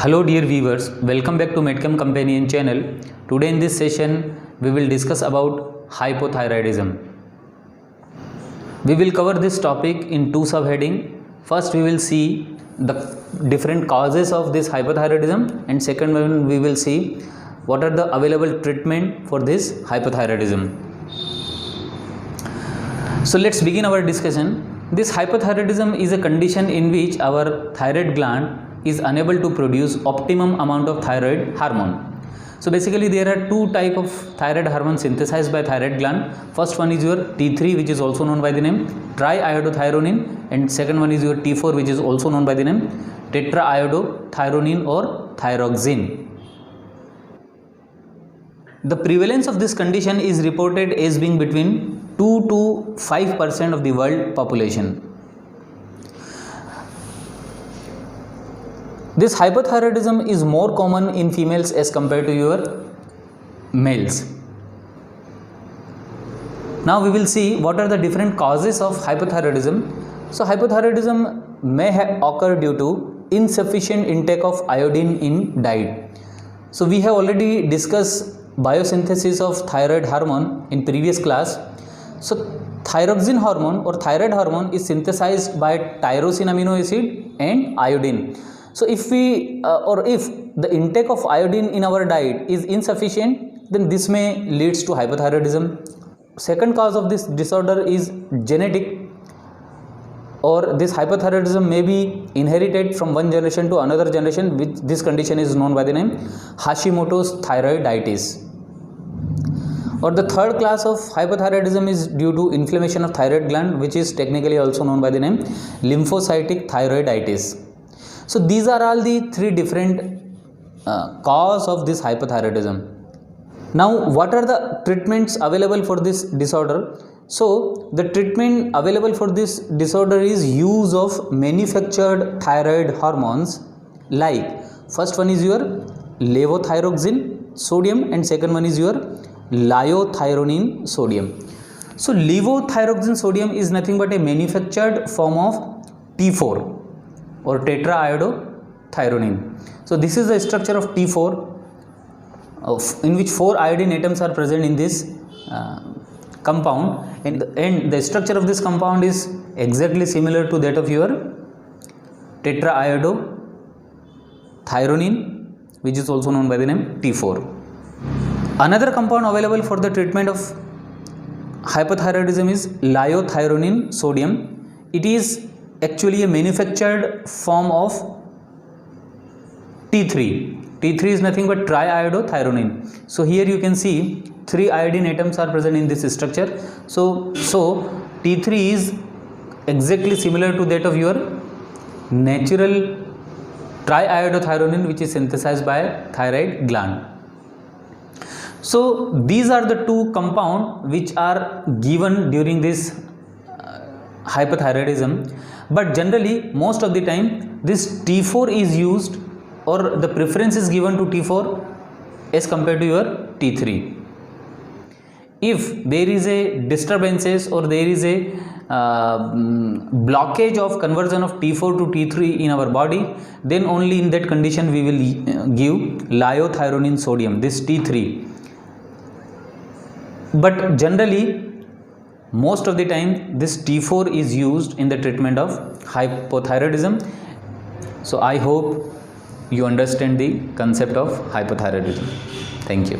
Hello dear viewers, welcome back to Medchem Companion channel. Today in this session we will discuss about hypothyroidism. We will cover this topic in two subheading. First we will see the different causes of this hypothyroidism, and second one we will see what are the available treatment for this hypothyroidism. So let's begin our discussion. This hypothyroidism is a condition in which our thyroid gland is unable to produce optimum amount of thyroid hormone. So basically there are two type of thyroid hormone synthesized by thyroid gland. First one is your T3, which is also known by the name triiodothyronine, and second one is your T4, which is also known by the name tetraiodothyronine or thyroxine. The prevalence of this condition is reported as being between 2 to 5% of the world population. This hypothyroidism is more common in females as compared to your males. Now we will see what are the different causes of hypothyroidism. So hypothyroidism may occur due to insufficient intake of iodine in diet. So we have already discussed biosynthesis of thyroid hormone in previous class. So thyroxine hormone or thyroid hormone is synthesized by tyrosine amino acid and iodine. So if the intake of iodine in our diet is insufficient, then this may leads to hypothyroidism. Second cause of this disorder is genetic, or this hypothyroidism may be inherited from one generation to another generation, which this condition is known by the name Hashimoto's thyroiditis. Or the third class of hypothyroidism is due to inflammation of thyroid gland, which is technically also known by the name lymphocytic thyroiditis. So these are all the three different cause of this hypothyroidism. Now what are the treatments available for this disorder? So the treatment available for this disorder is use of manufactured thyroid hormones, like first one is your levothyroxine sodium and second one is your liothyronine sodium. So levothyroxine sodium is nothing but a manufactured form of T4 or tetraiodothyronine. So this is the structure of T4, in which 4 iodine atoms are present in this compound, and the structure of this compound is exactly similar to that of your tetraiodothyronine, which is also known by the name T4. Another compound available for the treatment of hypothyroidism is liothyronine sodium. It is actually a manufactured form of T3. T3 is nothing but triiodothyronine. So here you can see 3 iodine atoms are present in this structure. So T3 is exactly similar to that of your natural triiodothyronine, which is synthesized by thyroid gland. So these are the two compounds which are given during this hypothyroidism, but generally most of the time this T4 is used, or the preference is given to T4 as compared to your T3. If there is a disturbances or there is a blockage of conversion of T4 to T3 in our body, then only in that condition we will give liothyronine sodium, this T3. But generally most of the time this T4 is used in the treatment of hypothyroidism. So I hope you understand the concept of hypothyroidism. Thank you.